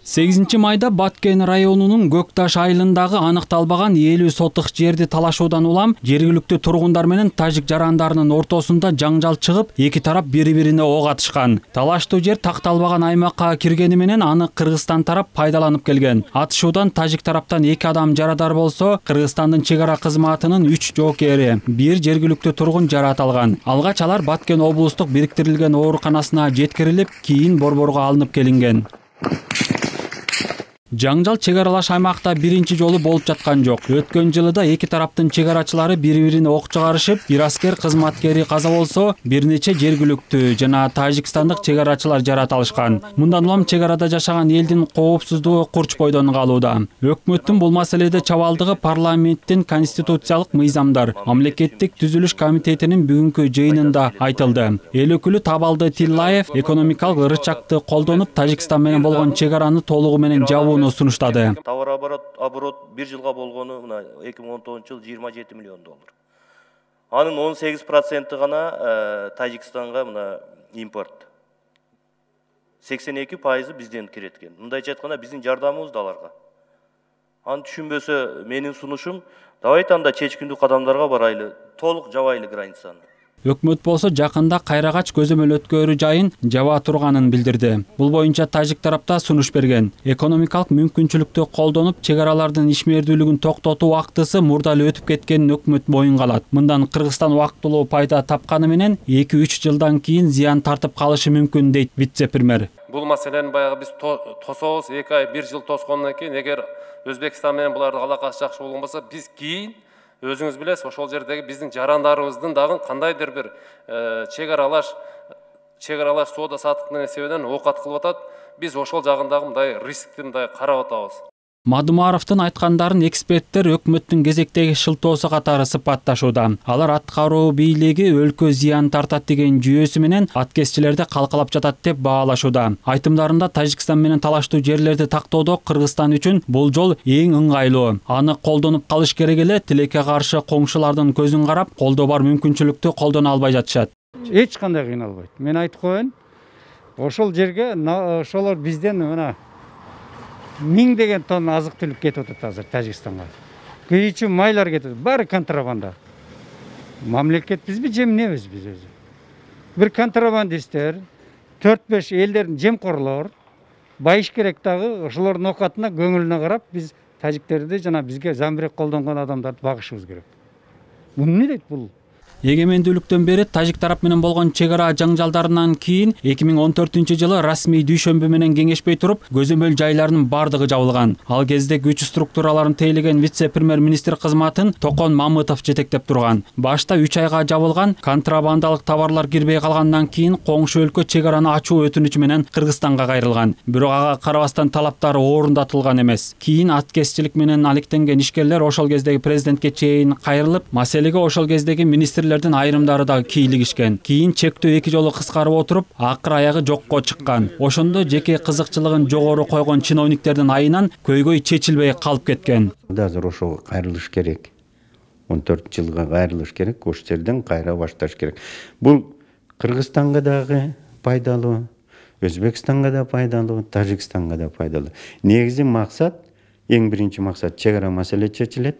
Сегизинчи майда Баткен районунун Көкташ айылындагы аныкталбаган 50 сотық жерди талашуудан улам жергиликтүү тургундар менен тажик жарандарынын ортосунда жаңжал чыгып, эки тарап бири-бирине ок атышкан. Талаштуу жер такталбаган аймакка киргени менен аны Кыргызстан тарап пайдаланып келген. Атышуудан тажик тараптан 2 адам жарадар болсо, Кыргызстандын чек ара кызматынын 3 жоокери, 1 жергиликтүү тургун жарат алган. Алгач алар Баткен облустук бириктирилген ооруканасына жеткирилип, кийин борборго алынып келинген. Жаңжал чек аралаш аймакта биринчи жолу болуп жаткан жок. Өткөн жылы да эки тараптын чек арачылары бири-бирине ок чыгарышып, бир аскер кызматкери каза болсо, бир нече жергиликтүү жана тажикстандык чек арачылар жарат алышкан. Мындан улам чек арада жашаган элдин коопсуздугу курч бойдон калууда. Өкмөттүн бул маселеде чабалдыгы парламенттин конституциялык мыйзамдар, мамлекеттик түзүлүш комитетинин бүгүнкү жыйынында айтылды. Эл өкүлү Табалды Тиллаев экономикалык ырычакты колдонуп, Тажикстан менен болгон чек араны толугу менен жабууну сунуштады. Товар оборот bir жылга болгону 2019 жыл 27 миллион доллар. Анын 18% гана Тажикстанга импорт. 82% бизден кирет экен. Мындайча айтканда биздин жардамыбыз да аларга. Аны түшүнбөсө менин сунушум, давайте анда чечкиндүү кадамдарга барайлы, толук жабайлы границаны. Өкмөт болсо жакында Кайрагач көзөмөл өткөрүү жайын жаба турганын билдирди. Бул боюнча тажик тарапта сунуш берген. Экономикалык мүмкүнчүлүктү колдонуп, чек аралардын ишмердүүлүгүн токтотуу актысы мурда эле өтүп кеткенин өкмөт моюнга алат. Мындан Кыргызстан убактылуу пайда тапканы менен 2-3 жылдан кийин зыян тартып калышы мүмкүн дейт вице-премьер. Бул маселени баягы биз тособуз, 2 ай 1 жыл тоскондон кийин, эгер Өзбекстан менен булардын алакасы жакшы болгон болсо, биз кийин өзүңүз билесиз, ошол жердеги биздин жарандарыбыздын дагы кандайдыр бир чек аралаш соода саттыктын эсебинен оокат кылып атат. Биз ошол жагындагы мындай рискти карап атабыз. Мадумаровдун айткандарын эксперттер өкмөттүн кезектеги шылтоосу катары сыпатташууда. Алар аткаруу бийлиги өлкө зыян тартат деген жүйөсү менен аткезчилерди калкалап жатат деп баалашууда. Айтымдарында Тажикстан менен талаштуу жерлерди тактоодо Кыргызстан үчүн бул жол эң ыңгайлуу. Аны колдонуп калыш керек эле, тилекке каршы коңшулардын көзүн карап, колдо бар мүмкүнчүлүктү колдоно албай жатышат. Эч кандай кыйналбайт. Мен айтып коеюн, ошол жерге ошолор бизден мына 1000 деген тонн азык түлүк кетип атат азыр Тажикстанга. Күйүүчү майлар кетип, баары контрабанда. Мамлекет бизби жемнебиз биз өзү. Бир контрабандисттер, 4-5 элдердин жемкорлор байыш керек дагы, ошолордун окатына, көңүлүнө карап, биз тажиктерди жана бизге замбирек колдонгон адамдарды багышыбыз керек. Бул эмне дейт бул? Эгемендүүлүктөн бери тажик тарап менен болгон чек ара жаңжалдарынан кийин 2014-жылы расмий дүйшөмбү менен кеңешпей туруп, көзөмөл жайларынын бардыгы жабылган. Ал кезде күч структураларын тейлеген вице-премьер министр кызматын Токон Мамытов жетектеп турган. Башта 3 айга жабылган, контрабандалык товарлар кирбей калгандан кийин коңшу өлкө чек араны ачуу өтүнүчү менен Кыргызстанга кайрылган. Бирок ага карабастан талаптары орундатылган эмес. Кийин аткезчилик менен алектенген ишкерлер ошол кездеги президентке чейин кайрылып, маселеге ошол кездеги министрлердин айрымдары да кийлигишкен. Кийин чектөө 2 жолу кыскарып отуруп, акыр аягы жокко чыккан. Ошондо жеке кызыкчылыгын жогору койгон чиновниктердин айынан көйгөй чечилбей калып кеткен. Азыр ошого кайрылыш керек. 14 жылга кайрылыш керек, ошол жерден кайра башташ керек. Бул Кыргызстанга дагы пайдалуу, Өзбекстанга да пайдалуу, Тажикстанга да пайдалуу. Негизи максат, эң биринчи максат чек ара маселе чечилет.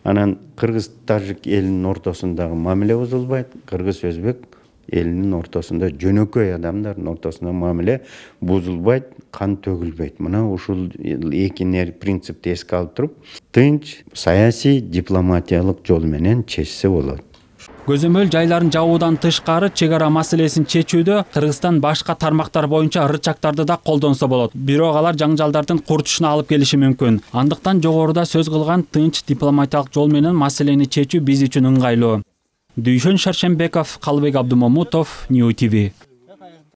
Анан Кыргыз-Тажик элинин ортосундагы мамиле бузулбайт, Кыргыз-Өзбек элинин ортосунда, жөнөкөй адамдардын ортосунда мамиле бузулбайт, кан төгүлбөйт. Мына ушул эки принципти эске алып туруп, тынч саясий дипломатиялык жол менен чечсе болот. Көзөмөл жайларын жабуудан тышкары чек ара маселесин чечүүдө Кыргызстан башка тармактар боюнча ырычактарды да колдонсо болот. Бирок алар жаңжалдардын курчушуна алып келиши мүмкүн. Андыктан жогоруда сөз кылган тынч дипломатиялык жол менен маселени чечүү биз үчүн ыңгайлуу. Дүйшөн Шаршембеков, Калыбек Абдумамутов, New TV.